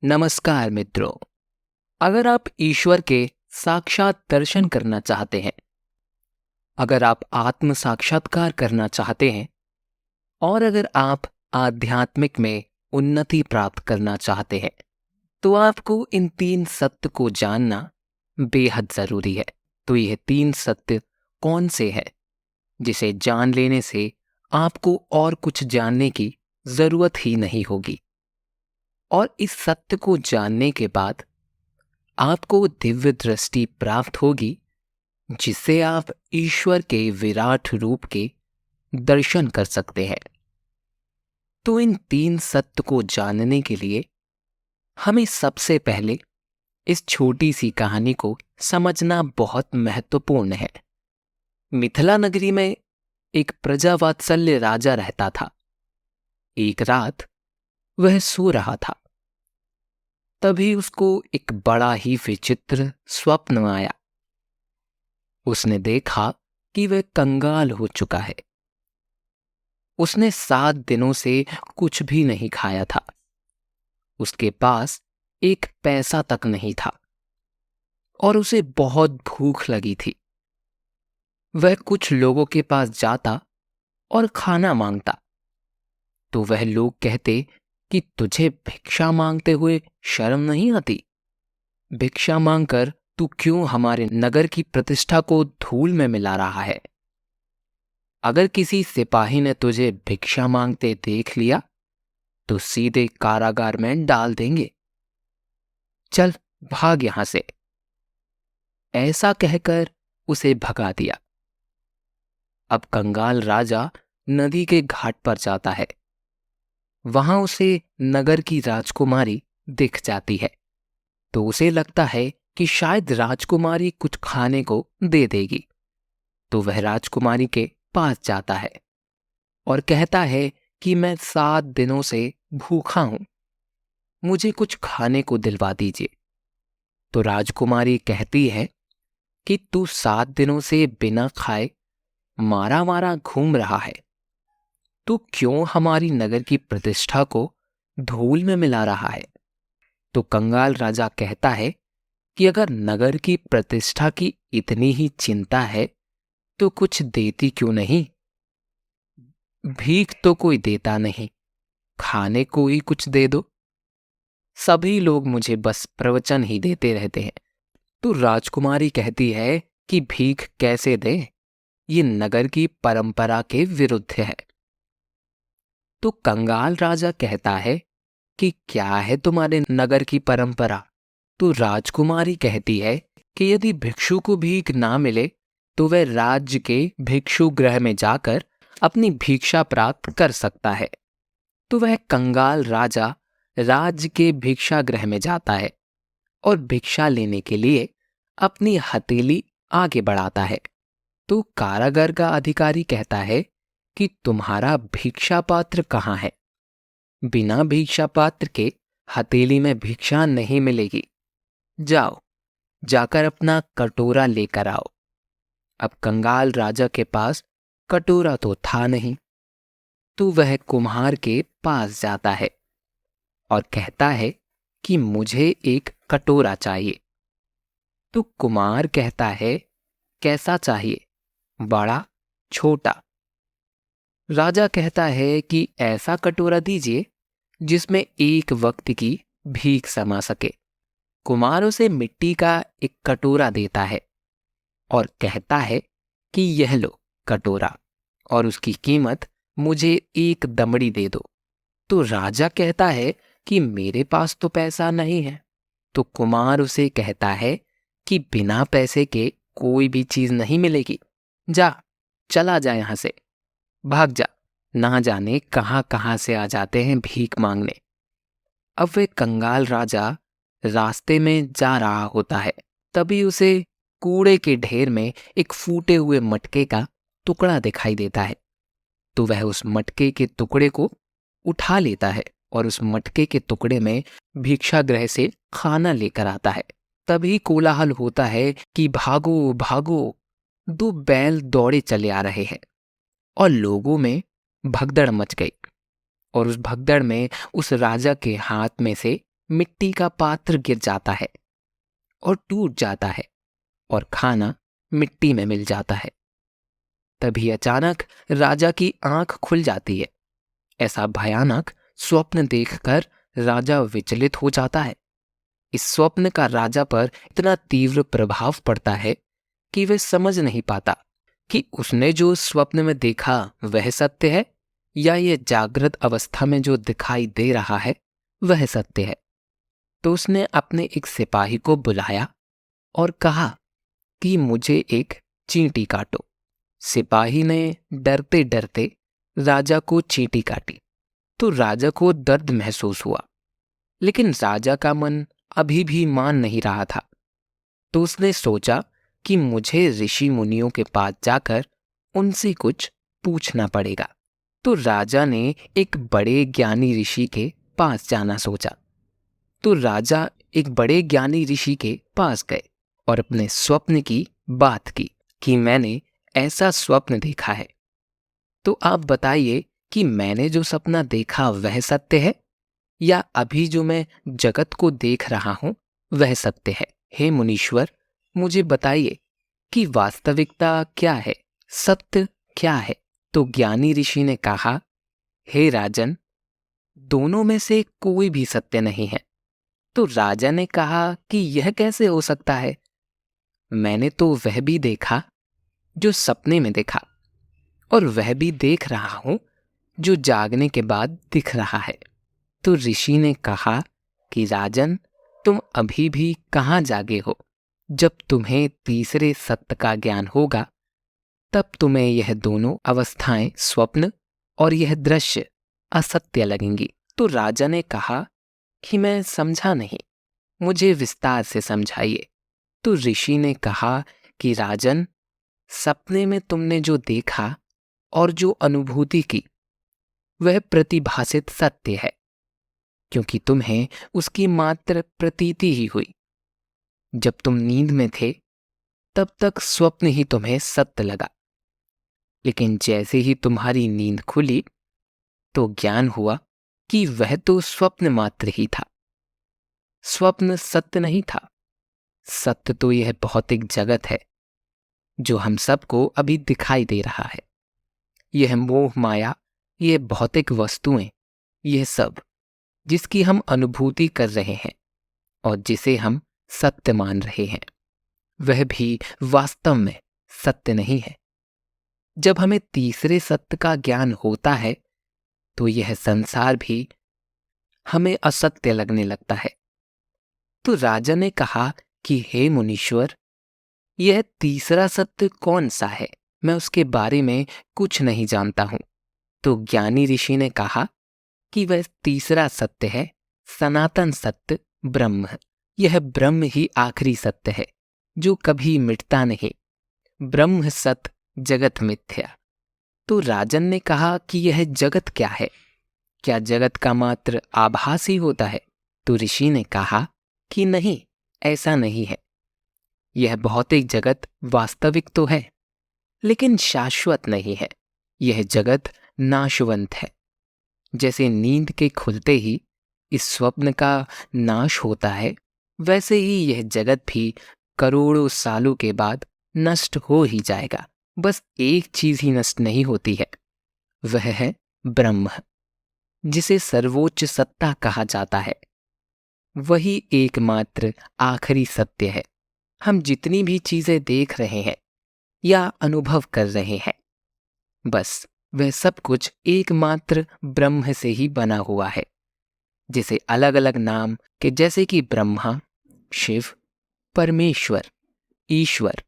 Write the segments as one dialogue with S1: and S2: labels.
S1: नमस्कार मित्रों। अगर आप ईश्वर के साक्षात दर्शन करना चाहते हैं, अगर आप आत्म साक्षात्कार करना चाहते हैं और अगर आप आध्यात्मिक में उन्नति प्राप्त करना चाहते हैं, तो आपको इन 3 सत्य को जानना बेहद जरूरी है। तो यह 3 सत्य कौन से हैं जिसे जान लेने से आपको और कुछ जानने की जरूरत ही नहीं होगी, और इस सत्य को जानने के बाद आपको दिव्य दृष्टि प्राप्त होगी, जिससे आप ईश्वर के विराट रूप के दर्शन कर सकते हैं। तो इन 3 सत्य को जानने के लिए हमें सबसे पहले इस छोटी सी कहानी को समझना बहुत महत्वपूर्ण है। मिथिला नगरी में एक प्रजावात्सल्य राजा रहता था। एक रात वह सो रहा था, तभी उसको एक बड़ा ही विचित्र स्वप्न आया। उसने देखा कि वह कंगाल हो चुका है। उसने 7 दिनों से कुछ भी नहीं खाया था। उसके पास एक पैसा तक नहीं था और उसे बहुत भूख लगी थी। वह कुछ लोगों के पास जाता और खाना मांगता, तो वह लोग कहते कि तुझे भिक्षा मांगते हुए शर्म नहीं आती? भिक्षा मांगकर तू क्यों हमारे नगर की प्रतिष्ठा को धूल में मिला रहा है? अगर किसी सिपाही ने तुझे भिक्षा मांगते देख लिया तो सीधे कारागार में डाल देंगे। चल भाग यहां से। ऐसा कहकर उसे भगा दिया। अब कंगाल राजा नदी के घाट पर जाता है। वहां उसे नगर की राजकुमारी दिख जाती है, तो उसे लगता है कि शायद राजकुमारी कुछ खाने को दे देगी। तो वह राजकुमारी के पास जाता है और कहता है कि मैं 7 दिनों से भूखा हूं, मुझे कुछ खाने को दिलवा दीजिए। तो राजकुमारी कहती है कि तू 7 दिनों से बिना खाए मारा मारा घूम रहा है, तू क्यों हमारी नगर की प्रतिष्ठा को धूल में मिला रहा है? तो कंगाल राजा कहता है कि अगर नगर की प्रतिष्ठा की इतनी ही चिंता है तो कुछ देती क्यों नहीं? भीख तो कोई देता नहीं, खाने को ही कुछ दे दो। सभी लोग मुझे बस प्रवचन ही देते रहते हैं। तो राजकुमारी कहती है कि भीख कैसे दे, ये नगर की परंपरा के विरुद्ध है। तो कंगाल राजा कहता है कि क्या है तुम्हारे नगर की परंपरा? तो राजकुमारी कहती है कि यदि भिक्षु को भीख ना मिले तो वह राज्य के भिक्षु गृह में जाकर अपनी भिक्षा प्राप्त कर सकता है। तो वह कंगाल राजा राज्य के भिक्षा गृह में जाता है और भिक्षा लेने के लिए अपनी हथेली आगे बढ़ाता है। तो कारागार का अधिकारी कहता है कि तुम्हारा भिक्षा पात्र कहाँ है? बिना भिक्षा पात्र के हथेली में भिक्षा नहीं मिलेगी। जाओ, जाकर अपना कटोरा लेकर आओ। अब कंगाल राजा के पास कटोरा तो था नहीं, तो वह कुम्हार के पास जाता है और कहता है कि मुझे एक कटोरा चाहिए। तो कुम्हार कहता है, कैसा चाहिए, बड़ा, छोटा? राजा कहता है कि ऐसा कटोरा दीजिए जिसमें एक वक्त की भीख समा सके। कुम्हार उसे मिट्टी का एक कटोरा देता है और कहता है कि यह लो कटोरा, और उसकी कीमत मुझे 1 दमड़ी दे दो। तो राजा कहता है कि मेरे पास तो पैसा नहीं है। तो कुम्हार उसे कहता है कि बिना पैसे के कोई भी चीज नहीं मिलेगी। जा, चला जा यहां से, भाग जा। ना जाने कहां कहां से आ जाते हैं भीख मांगने। अब वे कंगाल राजा रास्ते में जा रहा होता है, तभी उसे कूड़े के ढेर में एक फूटे हुए मटके का टुकड़ा दिखाई देता है। तो वह उस मटके के टुकड़े को उठा लेता है और उस मटके के टुकड़े में भिक्षागृह से खाना लेकर आता है। तभी कोलाहल होता है कि भागो भागो। 2 बैल दौड़े चले आ रहे हैं और लोगों में भगदड़ मच गई, और उस भगदड़ में उस राजा के हाथ में से मिट्टी का पात्र गिर जाता है और टूट जाता है और खाना मिट्टी में मिल जाता है। तभी अचानक राजा की आंख खुल जाती है। ऐसा भयानक स्वप्न देखकर राजा विचलित हो जाता है। इस स्वप्न का राजा पर इतना तीव्र प्रभाव पड़ता है कि वह समझ नहीं पाता कि उसने जो स्वप्न में देखा वह सत्य है या ये जागृत अवस्था में जो दिखाई दे रहा है वह सत्य है। तो उसने अपने एक सिपाही को बुलाया और कहा कि मुझे एक चींटी काटो। सिपाही ने डरते डरते राजा को चींटी काटी तो राजा को दर्द महसूस हुआ, लेकिन राजा का मन अभी भी मान नहीं रहा था। तो उसने सोचा कि मुझे ऋषि मुनियों के पास जाकर उनसे कुछ पूछना पड़ेगा। तो राजा ने एक बड़े ज्ञानी ऋषि के पास जाना सोचा। तो राजा एक बड़े ज्ञानी ऋषि के पास गए और अपने स्वप्न की बात की कि मैंने ऐसा स्वप्न देखा है। तो आप बताइए कि मैंने जो सपना देखा वह सत्य है या अभी जो मैं जगत को देख रहा हूं वह सत्य है। हे मुनीश्वर, मुझे बताइए कि वास्तविकता क्या है, सत्य क्या है। तो ज्ञानी ऋषि ने कहा, हे राजन, दोनों में से कोई भी सत्य नहीं है। तो राजा ने कहा कि यह कैसे हो सकता है? मैंने तो वह भी देखा जो सपने में देखा और वह भी देख रहा हूं जो जागने के बाद दिख रहा है। तो ऋषि ने कहा कि राजन, तुम अभी भी कहाँ जागे हो? जब तुम्हें तीसरे सत्य का ज्ञान होगा तब तुम्हें यह दोनों अवस्थाएं, स्वप्न और यह दृश्य, असत्य लगेंगी। तो राजा ने कहा कि मैं समझा नहीं, मुझे विस्तार से समझाइए। तो ऋषि ने कहा कि राजन, सपने में तुमने जो देखा और जो अनुभूति की वह प्रतिभासित सत्य है, क्योंकि तुम्हें उसकी मात्र प्रतीति ही हुई। जब तुम नींद में थे तब तक स्वप्न ही तुम्हें सत्य लगा, लेकिन जैसे ही तुम्हारी नींद खुली तो ज्ञान हुआ कि वह तो स्वप्न मात्र ही था। स्वप्न सत्य नहीं था। सत्य तो यह भौतिक जगत है जो हम सबको अभी दिखाई दे रहा है। यह मोह माया, यह भौतिक वस्तुएं, यह सब जिसकी हम अनुभूति कर रहे हैं और जिसे हम सत्य मान रहे हैं, वह भी वास्तव में सत्य नहीं है। जब हमें तीसरे सत्य का ज्ञान होता है तो यह संसार भी हमें असत्य लगने लगता है। तो राजा ने कहा कि हे मुनीश्वर, यह तीसरा सत्य कौन सा है? मैं उसके बारे में कुछ नहीं जानता हूं। तो ज्ञानी ऋषि ने कहा कि वह तीसरा सत्य है सनातन सत्य, ब्रह्म। यह ब्रह्म ही आखिरी सत्य है जो कभी मिटता नहीं। ब्रह्म सत्य, जगत मिथ्या। तो राजन ने कहा कि यह जगत क्या है? क्या जगत का मात्र आभास ही होता है? तो ऋषि ने कहा कि नहीं, ऐसा नहीं है। यह भौतिक जगत वास्तविक तो है, लेकिन शाश्वत नहीं है। यह जगत नाशवंत है। जैसे नींद के खुलते ही इस स्वप्न का नाश होता है, वैसे ही यह जगत भी करोड़ों सालों के बाद नष्ट हो ही जाएगा। बस एक चीज ही नष्ट नहीं होती है, वह है ब्रह्म, जिसे सर्वोच्च सत्ता कहा जाता है। वही एकमात्र आखिरी सत्य है। हम जितनी भी चीजें देख रहे हैं या अनुभव कर रहे हैं, बस वह सब कुछ एकमात्र ब्रह्म से ही बना हुआ है, जिसे अलग अलग नाम के जैसे कि ब्रह्मा, शिव, परमेश्वर, ईश्वर,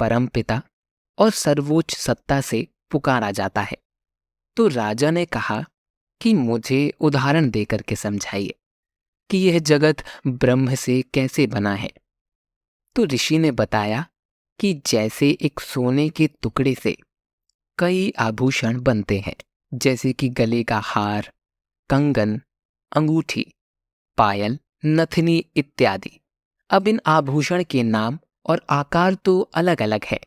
S1: परमपिता और सर्वोच्च सत्ता से पुकारा जाता है। तो राजा ने कहा कि मुझे उदाहरण देकर के समझाइए कि यह जगत ब्रह्म से कैसे बना है। तो ऋषि ने बताया कि जैसे एक सोने के टुकड़े से कई आभूषण बनते हैं, जैसे कि गले का हार, कंगन, अंगूठी, पायल, नथनी इत्यादि। अब इन आभूषण के नाम और आकार तो अलग अलग है,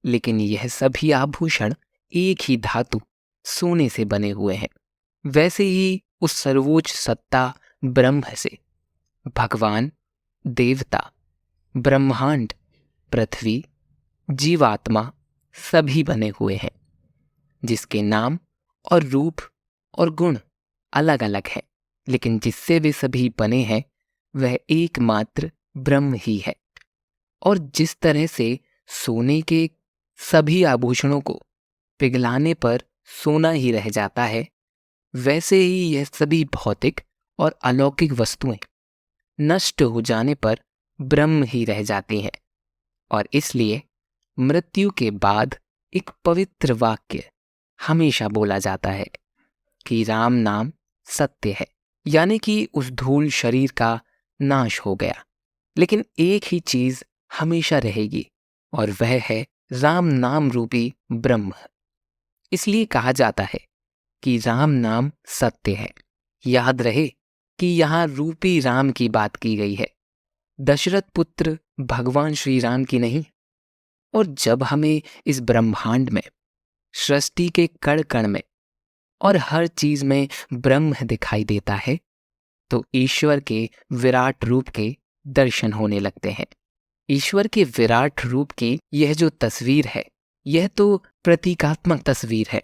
S1: लेकिन यह सभी आभूषण एक ही धातु सोने से बने हुए हैं। वैसे ही उस सर्वोच्च सत्ता ब्रह्म से भगवान, देवता, ब्रह्मांड, पृथ्वी, जीवात्मा सभी बने हुए हैं, जिसके नाम और रूप और गुण अलग अलग हैं, लेकिन जिससे वे सभी बने हैं वह एकमात्र ब्रह्म ही है। और जिस तरह से सोने के सभी आभूषणों को पिघलाने पर सोना ही रह जाता है, वैसे ही यह सभी भौतिक और अलौकिक वस्तुएं नष्ट हो जाने पर ब्रह्म ही रह जाती हैं। और इसलिए मृत्यु के बाद एक पवित्र वाक्य हमेशा बोला जाता है कि राम नाम सत्य है, यानी कि उस धूल शरीर का नाश हो गया, लेकिन एक ही चीज हमेशा रहेगी और वह है राम नाम रूपी ब्रह्म। इसलिए कहा जाता है कि राम नाम सत्य है। याद रहे कि यहाँ रूपी राम की बात की गई है, दशरथ पुत्र भगवान श्री राम की नहीं। और जब हमें इस ब्रह्मांड में, सृष्टि के कण कण में और हर चीज में ब्रह्म दिखाई देता है, तो ईश्वर के विराट रूप के दर्शन होने लगते हैं। ईश्वर के विराट रूप की यह जो तस्वीर है, यह तो प्रतीकात्मक तस्वीर है।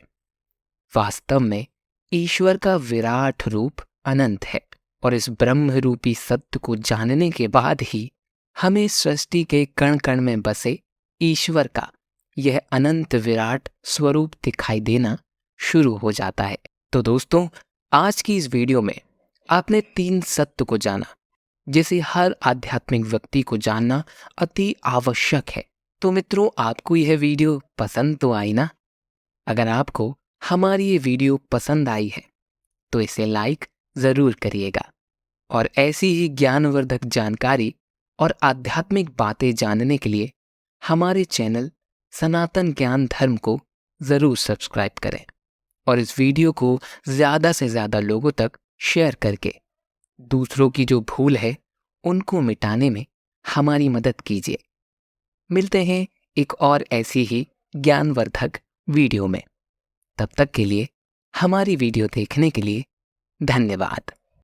S1: वास्तव में ईश्वर का विराट रूप अनंत है, और इस ब्रह्म रूपी सत्य को जानने के बाद ही हमें सृष्टि के कण कण में बसे ईश्वर का यह अनंत विराट स्वरूप दिखाई देना शुरू हो जाता है। तो दोस्तों, आज की इस वीडियो में आपने 3 सत्य को जाना, जिसे हर आध्यात्मिक व्यक्ति को जानना अति आवश्यक है। तो मित्रों, आपको यह वीडियो पसंद तो आई ना? अगर आपको हमारी ये वीडियो पसंद आई है तो इसे लाइक जरूर करिएगा, और ऐसी ही ज्ञानवर्धक जानकारी और आध्यात्मिक बातें जानने के लिए हमारे चैनल सनातन ज्ञान धर्म को जरूर सब्सक्राइब करें, और इस वीडियो को ज़्यादा से ज़्यादा लोगों तक शेयर करके दूसरों की जो भूल है उनको मिटाने में हमारी मदद कीजिए। मिलते हैं एक और ऐसी ही ज्ञानवर्धक वीडियो में। तब तक के लिए हमारी वीडियो देखने के लिए धन्यवाद।